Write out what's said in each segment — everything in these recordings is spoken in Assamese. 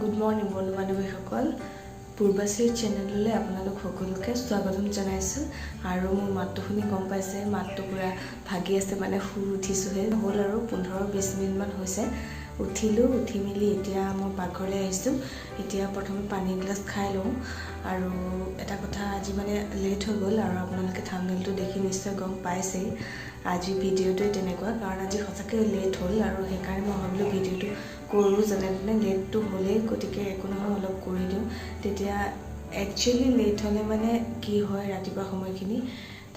গুড মৰ্ণিং বন্ধু বান্ধৱীসকল পূৰ্বাশ্ৰী চেনেললৈ আপোনালোক সকলোকে স্বাগতম জনাইছোঁ আৰু মোৰ মাতটো শুনি গম পাইছে মাতটো পুৰা ভাগি আছে মানে শুই উঠিছোঁহে হ'ল আৰু 15-20 মিনিটমান হৈছে উঠিলোঁ উঠি মেলি এতিয়া মই পাকঘৰলৈ আহিছোঁ এতিয়া প্ৰথমে পানী গ্লাছ খাই লওঁ আৰু এটা কথা আজি মানে লেট হৈ গ'ল আৰু আপোনালোকে থাম্বনেইলটো দেখি নিশ্চয় গম পাইছেই আজি ভিডিঅ'টোৱে তেনেকুৱা কাৰণ আজি সঁচাকৈ লেট হ'ল আৰু সেইকাৰণে মই ভাবিলোঁ ভিডিঅ'টো কৰোঁ যেনে তেনে লেটটো হ'লেই গতিকে একো নহয় অলপ কৰি দিওঁ তেতিয়া একচুৱেলি লেট হ'লে মানে কি হয় ৰাতিপুৱা সময়খিনি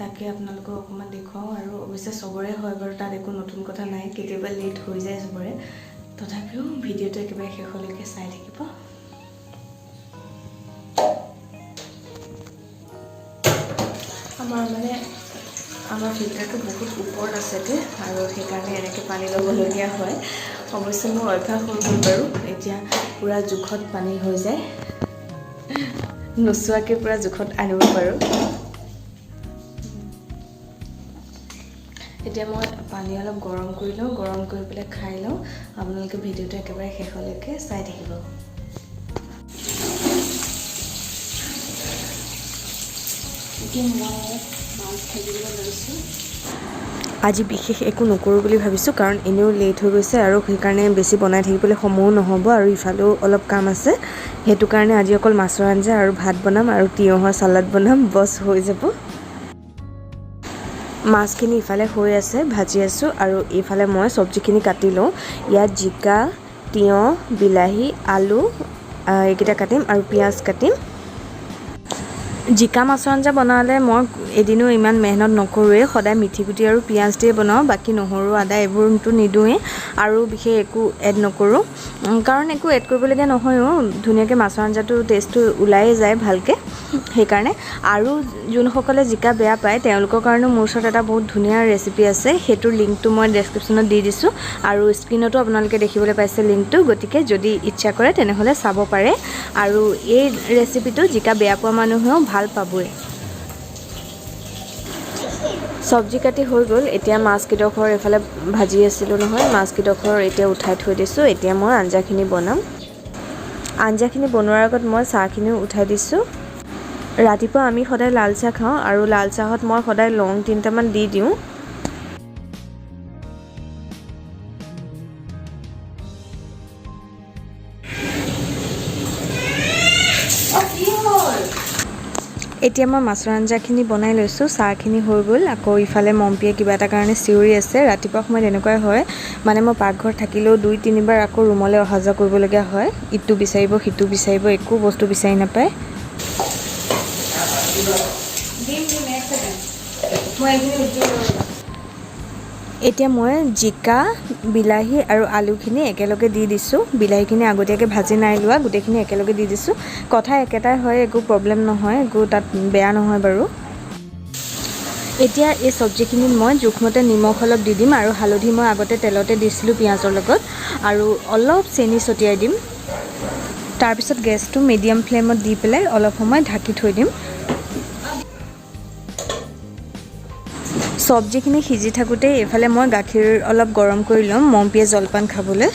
তাকে আপোনালোকক অকণমান দেখুৱাওঁ আৰু অৱশ্যে চবৰে হয় বাৰু তাত একো নতুন কথা নাই কেতিয়াবা লেট হৈ যায় চবৰে তথাপিও ভিডিঅ'টো একেবাৰে শেষলৈকে চাই থাকিব আমাৰ ফিল্টাৰটো বহুত ওপৰত আছে আৰু সেইকাৰণে এনেকৈ পানী ল'বলগীয়া হয় অৱশ্যে মোৰ অভ্যাস হৈ গ'ল বাৰু এতিয়া পূৰা জোখত পানী হৈ যায় নোচোৱাকৈ পূৰা জোখত আনিব পাৰোঁ এতিয়া মই পানী অলপ গৰম কৰি লওঁ গৰম কৰি পেলাই খাই লওঁ আপোনালোকে ভিডিঅ'টো একেবাৰে শেষলৈকে চাই থাকিব এতিয়া মই মাছ ভাজিব লৈছোঁ আজি বিশেষ একো নকৰোঁ বুলি ভাবিছোঁ কাৰণ এনেও লেট হৈ গৈছে আৰু সেইকাৰণে বেছি বনাই থাকিবলৈ সময়ো নহ'ব আৰু ইফালেও অলপ কাম আছে সেইটো কাৰণে আজি অকল মাছৰ আঞ্জা আৰু ভাত বনাম আৰু তিয়ঁহৰ চালাড বনাম বছ হৈ যাব মাছখিনি ইফালে হৈ আছে ভাজি আছোঁ আৰু এইফালে মই চব্জিখিনি কাটি লওঁ ইয়াত জিকা তিয়ঁহ বিলাহী আলু এইকেইটা কাটিম আৰু পিঁয়াজ কাটিম জিকা মাছৰ আঞ্জা বনালে মই এদিনো ইমান মেহনত নকৰোঁৱেই সদায় মিঠি গুটি আৰু পিঁয়াজ দিয়ে বনাওঁ বাকী নহৰু আদা এইবোৰতো নিদিওঁৱেই আৰু বিশেষ একো এড নকৰোঁ কাৰণ একো এড কৰিবলগীয়া নহয়ও ধুনীয়াকৈ মাছৰ আঞ্জাটো টেষ্টটো ওলায়ে যায় ভালকৈ সেইকাৰণে আৰু যোনসকলে জিকা বেয়া পায় তেওঁলোকৰ কাৰণেও মোৰ ওচৰত এটা বহুত ধুনীয়া ৰেচিপি আছে সেইটোৰ লিংকটো মই ডেছক্ৰিপশ্যনত দি দিছোঁ আৰু স্ক্ৰীণতো আপোনালোকে দেখিবলৈ পাইছে লিংকটো গতিকে যদি ইচ্ছা কৰে তেনেহ'লে চাব পাৰে আৰু এই ৰেচিপিটো জিকা বেয়া পোৱা মানুহেও ভাল পাবই চব্জি কাটি হৈ গ'ল এতিয়া মাছকেইডোখৰ এইফালে ভাজি আছিলোঁ নহয় মাছকেইডোখৰ এতিয়া উঠাই থৈ দিছোঁ এতিয়া মই আঞ্জাখিনি বনাম আঞ্জাখিনি বনোৱাৰ আগত মই চাহখিনিও উঠাই দিছোঁ ৰাতিপুৱা আমি সদায় লাল চাহ খাওঁ আৰু লাল চাহত মই সদায় লং 3টামান দি দিওঁ এতিয়া মই মাছৰ আঞ্জাখিনি বনাই লৈছোঁ চাহখিনি হৈ গ'ল আকৌ ইফালে মম্পীয়ে কিবা এটা কাৰণে চিঞৰি আছে ৰাতিপুৱা সময়ত এনেকুৱাই হয় মানে মই পাকঘৰত থাকিলেও 2-3বাৰ আকৌ ৰুমলৈ অহা যোৱা কৰিবলগীয়া হয় ইটো বিচাৰিব সিটো বিচাৰিব একো বস্তু বিচাৰি নাপায় এতিয়া মই জিকা বিলাহী আৰু আলুখিনি একেলগে দি দিছোঁ বিলাহীখিনি আগতীয়াকৈ ভাজি নাই লোৱা গোটেইখিনি একেলগে দি দিছোঁ কথা একেটাই হয় একো প্ৰব্লেম নহয় একো তাত বেয়া নহয় বাৰু এতিয়া এই চব্জিখিনিত মই জোখমতে নিমখ অলপ দি দিম আৰু হালধি মই আগতে তেলতে দিছিলোঁ পিঁয়াজৰ লগত আৰু অলপ চেনি ছটিয়াই দিম তাৰপিছত গেছটো মিডিয়াম ফ্লেমত দি পেলাই অলপ সময় ঢাকি থৈ দিম চব্জিখিনি সিজি থাকোঁতে এইফালে মই গাখীৰ অলপ গৰম কৰি ল'ম মম্পীয়ে জলপান খাবলৈ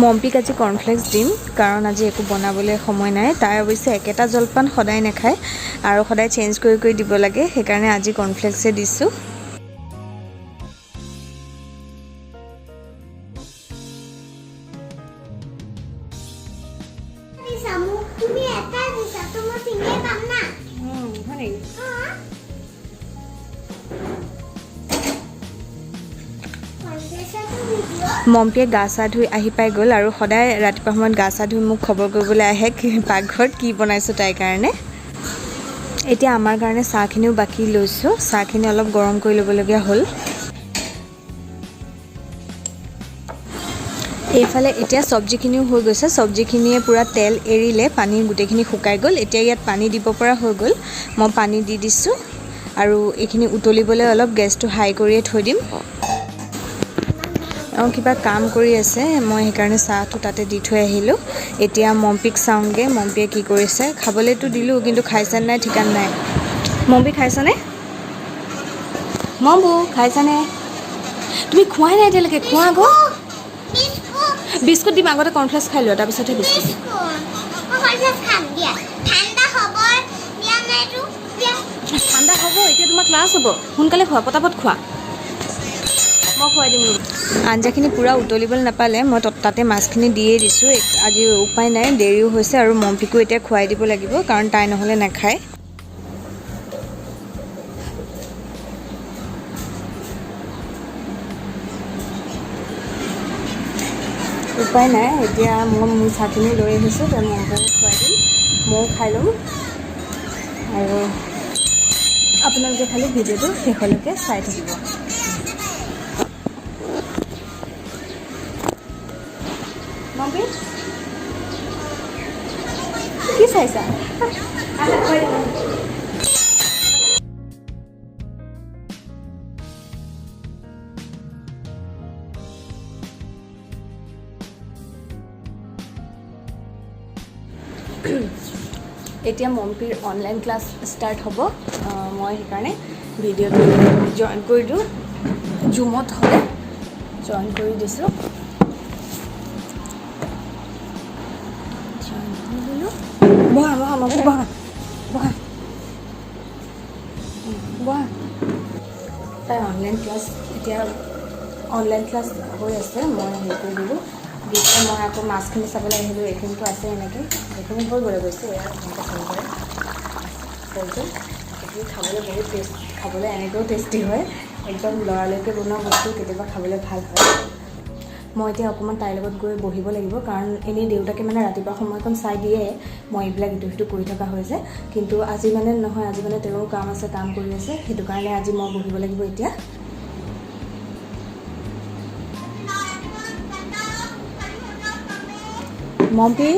মম্পীক আজি কৰ্ণফ্লেক্স দিম কাৰণ আজি একো বনাবলৈ সময় নাই তাই অৱশ্যে একেটা জলপান সদায় নাখায় আৰু সদায় চেঞ্জ কৰি কৰি দিব লাগে সেইকাৰণে আজি কৰ্ণফ্লেক্সে দিছোঁ মম্পীয়ে গা চা ধুই আহি পাই গ'ল আৰু সদায় ৰাতিপুৱা সময়ত গা চা ধুই মোক খবৰ কৰিবলৈ আহে পাকঘৰত কি বনাইছোঁ তাইৰ কাৰণে এতিয়া আমাৰ কাৰণে চাহখিনিও বাকি লৈছোঁ চাহখিনি অলপ গৰম কৰি ল'বলগীয়া হ'ল এইফালে এতিয়া চব্জিখিনিও হৈ গৈছে চব্জিখিনিয়ে পূৰা তেল এৰিলে পানী গোটেইখিনি শুকাই গ'ল এতিয়া ইয়াত পানী দিব পৰা হৈ গ'ল মই পানী দি দিছোঁ আৰু এইখিনি উতলিবলৈ অলপ গেছটো হাই কৰিয়ে থৈ দিম কিবা কাম কৰি আছে মই সেইকাৰণে চাহটো তাতে দি থৈ আহিলোঁ এতিয়া মম্পীক চাওঁগৈ মম্পীয়ে কি কৰিছে খাবলৈতো দিলোঁ কিন্তু খাইছে নাই ঠিকান নাই মম্পী খাইছানে মম্বু খাইছানে তুমি খোৱাই নাই এতিয়ালৈকে খোৱা আকৌ বিস্কুট দিম আগতে কৰ্ণফ্লেক্স খাই লোৱা তাৰপিছতহে বিস্কুট দিম ঠাণ্ডা হ'ব এতিয়া তোমাৰ ক্লাছ হ'ব সোনকালে খোৱা পটাপট খোৱা মই খুৱাই দিম আঞ্জাখিনি পূৰা উতলিবলৈ নাপালে মই তাতে মাছখিনি দিয়েই দিছোঁ আজি উপায় নাই দেৰিও হৈছে আৰু মম্পিকো এতিয়া খুৱাই দিব লাগিব কাৰণ তাই নহ'লে নাখায় উপায় নাই এতিয়া মই মোৰ চাহখিনি লৈ আহিছোঁ তেওঁ মম্পিকো খুৱাই দিম ময়ো খাই ল'ম আৰু আপোনালোকে খালি ভিডিঅ'টো শেষলৈকে চাই থাকিব মম্পি কি চাইছা এতিয়া মম্পিৰ অনলাইন ক্লাছ ষ্টাৰ্ট হ'ব মই সেইকাৰণে ভিডিঅ'টো জইন কৰি দিওঁ জুমত হ'লে জইন কৰি দিছোঁ বহা বহা বহা বহা বহা তাই অনলাইন ক্লাছ এতিয়া অনলাইন ক্লাছ হৈ আছে মই হেৰি কৰি দিলোঁ দিছে মই আকৌ মাছখিনি চাবলৈ আহিলোঁ এইখিনিতো আছে এনেকৈ এইখিনি হৈ গ'লে গৈছে এয়া এনেকৈ ফোন কৰে কৈছোঁ এইখিনি খাবলৈ বহুত টেষ্ট খাবলৈ এনেকৈও টেষ্টি হয় একদম লৰালৰিকৈ বনোৱা বস্তু কেতিয়াবা খাবলৈ ভাল হয় মই এতিয়া অকণমান তাইৰ লগত গৈ বহিব লাগিব কাৰণ এনেই দেউতাকে মানে ৰাতিপুৱা সময়কণ চাই দিয়ে মই এইবিলাক ইটো সিটো কৰি থকা হৈ যায় কিন্তু আজি মানে নহয় আজি মানে তেওঁৰ কাম আছে কাম কৰি আছে সেইটো কাৰণে আজি মই বহিব লাগিব এতিয়া মম্পি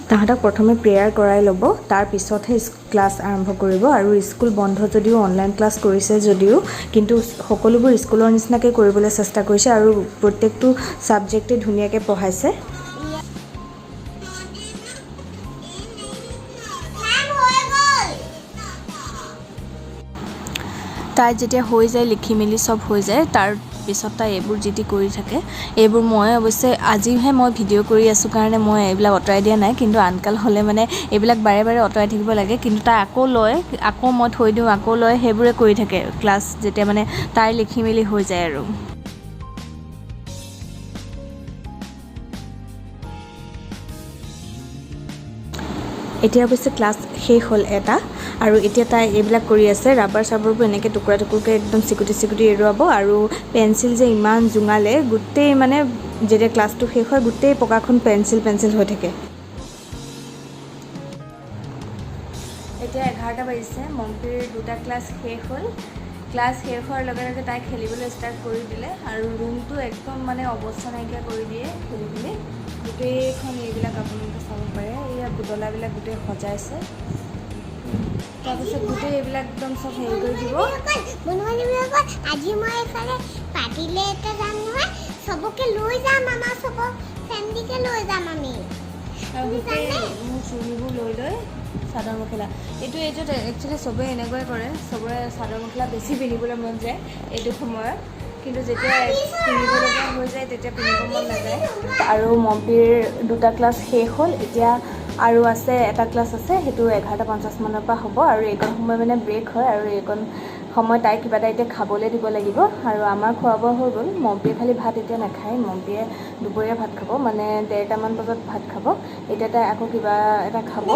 তাহাঁতক প্ৰথমে প্ৰেয়াৰ কৰাই ল'ব তাৰপিছতহে ক্লাছ আৰম্ভ কৰিব আৰু স্কুল বন্ধ যদিও অনলাইন ক্লাছ কৰিছে যদিও কিন্তু সকলোবোৰ স্কুলৰ নিচিনাকৈ কৰিবলৈ চেষ্টা কৰিছে আৰু প্ৰত্যেকটো ছাবজেক্টে ধুনীয়াকৈ পঢ়াইছে তাই যেতিয়া হৈ যায় লিখি মেলি চব হৈ যায় তাৰপিছত তাই এইবোৰ যি টি কৰি থাকে এইবোৰ মই অৱশ্যে আজিহে মই ভিডিঅ' কৰি আছোঁ কাৰণে মই এইবিলাক আঁতৰাই দিয়া নাই কিন্তু আনকাল হ'লে মানে এইবিলাক বাৰে বাৰে আঁতৰাই থাকিব লাগে কিন্তু তাই আকৌ লয় আকৌ মই থৈ দিওঁ আকৌ লয় সেইবোৰে কৰি থাকে ক্লাছ যেতিয়া মানে তাইৰ লিখি মেলি হৈ যায় আৰু এতিয়া অৱশ্যে ক্লাছ শেষ হ'ল এটা আৰু এতিয়া তাই এইবিলাক কৰি আছে ৰাবাৰ চাবাৰবোৰ এনেকৈ টুকুৰা টুকুৰকৈ একদম চিকুটি চিকুটি এৰুৱাব আৰু পেঞ্চিল যে ইমান জোঙালে গোটেই মানে যেতিয়া ক্লাছটো শেষ হয় গোটেই পকাখন পেঞ্চিল হৈ থাকে এতিয়া 11টা বাজিছে মম্পিৰ দুটা ক্লাছ শেষ হ'ল ক্লাছ শেষ হোৱাৰ লগে লগে তাই খেলিবলৈ ষ্টাৰ্ট কৰি দিলে আৰু ৰুমটো একদম মানে অৱস্থা নাইকিয়া কৰি দিয়ে খেলি পিনি গোটেইখন এইবিলাক আপোনালোকে চাব পাৰে এয়া পুতলাবিলাক গোটেই সজাইছে তাৰপিছত গোটেই এইবিলাক একদম চব হেৰি কৰি দিব আজি মই এইফালে পাৰ্টিলৈ এটা যাম নহয় চবকে লৈ যাম আমাৰ চব ফেমিলিকে লৈ যাম আমি আৰু গোটেই মোৰ চুৰিবোৰ লৈ চাদৰ মেখেলা এইটোত একচুৱেলি চবেই এনেকুৱাই কৰে চবৰে চাদৰ মেখেলা বেছি পিন্ধিবলৈ মন যায় এইটো সময়ত কিন্তু যেতিয়া পিন্ধিবলগীয়া হৈ যায় তেতিয়া পিন্ধিব মন নাযায় আৰু মম্পিৰ দুটা ক্লাছ শেষ হ'ল এতিয়া আৰু আছে এটা ক্লাছ আছে সেইটো 11:50 মানৰ পৰা হ'ব আৰু এইকণ সময় মানে ব্ৰেক হয় আৰু এইকণ সময় তাই কিবা এটা এতিয়া খাবলৈ দিব লাগিব আৰু আমাৰ খোৱা বোৱা হৈ গ'ল মম্পিয়ে খালি ভাত এতিয়া নাখায় মম্পিয়ে দুপৰীয়া ভাত খাব মানে 1:30মান বজাত ভাত খাব এতিয়া তাই আকৌ কিবা এটা খাব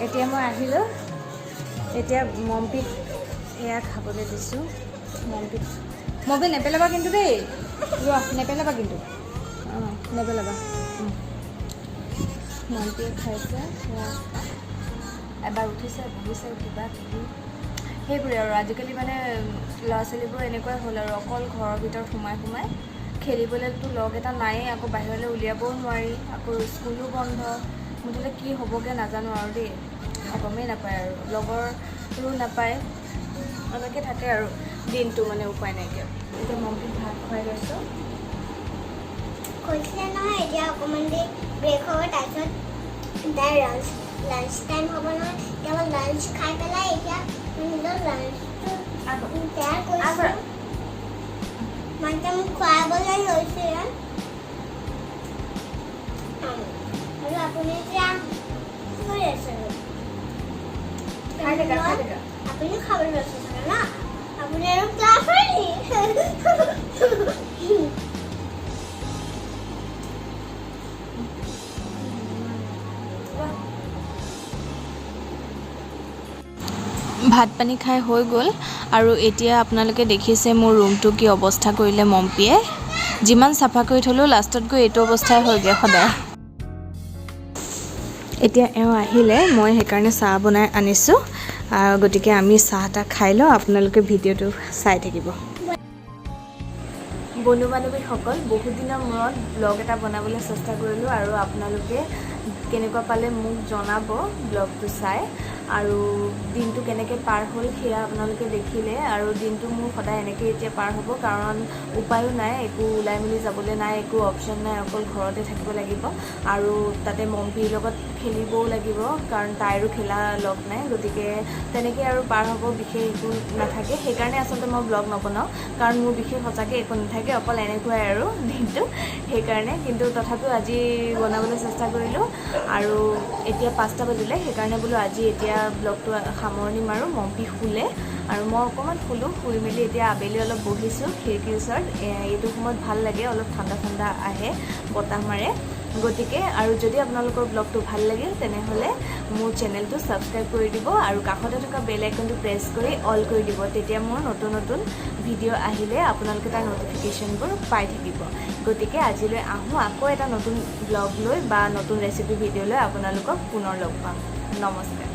এতিয়া মই আহিলোঁ এতিয়া মম্পিক এয়া খাবলৈ দিছোঁ মম্পি নেপেলাবা কিন্তু দেই লোৱা নেপেলাবা কিন্তু অঁ নেপেলাবা মম্পিয়ে খাইছে এবাৰ উঠিছে বহিছে কিবা কিবি সেইবোৰে আৰু আজিকালি মানে ল'ৰা ছোৱালীবোৰ এনেকুৱাই হ'ল আৰু অকল ঘৰৰ ভিতৰত সোমাই খেলিবলৈতো লগ এটা নায়েই আকৌ বাহিৰলৈ উলিয়াবও নোৱাৰি আকৌ স্কুলো বন্ধ মুঠতে কি হ'বগৈ নাজানো আৰু দেই গমেই নাপায় আৰু লগৰো নাপায় এনেকৈ থাকে আৰু দিনটো মানে উপায় নাইকিয়া এতিয়া মম্পিক ভাত খুৱাই লৈছোঁ কৈছিলে নহয় এতিয়া অকণমান দেৰি ব্ৰেক হ'ব তাৰপিছত তাৰ লাঞ্চ টাইম হ'ব নহয় কেৱল লাঞ্চ খাই পেলাই এতিয়া লাঞ্চটো তৈয়াৰ কৰিছোঁ মানে মোক খুৱাবলৈ লৈছে আৰু আপুনি এতিয়া কি কৰি আছে আপুনি খাবলৈ লৈছে চাগে ন আপুনি আৰু ক্লাছ হয় নি ভাত পানী খাই হৈ গ'ল আৰু এতিয়া আপোনালোকে দেখিছে মোৰ ৰুমটো কি অৱস্থা কৰিলে মম্পীয়ে যিমান চাফা কৰি থ'লেও লাষ্টত গৈ এইটো অৱস্থাই হয়গৈ সদায় এতিয়া এওঁ আহিলে মই সেইকাৰণে চাহ বনাই আনিছোঁ গতিকে আমি চাহ তাহ খাই লওঁ আপোনালোকে ভিডিঅ'টো চাই থাকিব বন্ধু বান্ধৱীসকল বহুত দিনৰ মূৰত ব্লগ এটা বনাবলৈ চেষ্টা কৰিলোঁ আৰু আপোনালোকে কেনেকুৱা পালে মোক জনাব ব্লগটো চাই আৰু দিনটো কেনেকৈ পাৰ হ'ল সেয়া আপোনালোকে দেখিলে আৰু দিনটো মোৰ সদায় এনেকৈ এতিয়া পাৰ হ'ব কাৰণ উপায়ো নাই একো ওলাই মেলি যাবলৈ নাই একো অপশ্যন নাই অকল ঘৰতে থাকিব লাগিব আৰু তাতে মম্পীৰ লগত খেলিবও লাগিব কাৰণ তাইৰো খেলা লগ নাই গতিকে তেনেকৈ আৰু পাৰ হ'ব বিশেষ একো নাথাকে সেইকাৰণে আচলতে মই ব্লগ নবনাওঁ কাৰণ মোৰ বিশেষ সঁচাকৈ একো নাথাকে অকল এনেকুৱাই আৰু দিনটো সেইকাৰণে কিন্তু তথাপিও আজি বনাবলৈ চেষ্টা কৰিলোঁ আৰু এতিয়া 5টা বাজিলে সেইকাৰণে বোলো আজি এতিয়া ব্লগটো সামৰণি মাৰোঁ মম্পী শুলে আৰু মই অকণমান শুই মেলি এতিয়া আবেলি অলপ বহিছোঁ খিৰিকীৰ ওচৰত এইটো সময়ত ভাল লাগে অলপ ঠাণ্ডা ঠাণ্ডা আহে বতাহ মাৰে গতিকে আৰু যদি আপোনালোকৰ ব্লগটো ভাল লাগিল তেনেহ'লে মোৰ চেনেলটো ছাবস্ক্ৰাইব কৰি দিব আৰু কাষতে থকা বেল আইকনটো প্ৰেছ কৰি অল কৰি দিব তেতিয়া মোৰ নতুন নতুন ভিডিঅ' আহিলে আপোনালোকে তাৰ ন'টিফিকেশ্যনবোৰ পাই থাকিব গতিকে আজিলৈ আহোঁ আকৌ এটা নতুন ব্লগ লৈ বা নতুন ৰেচিপি ভিডিঅ' লৈ আপোনালোকক পুনৰ লগ পাম নমস্কাৰ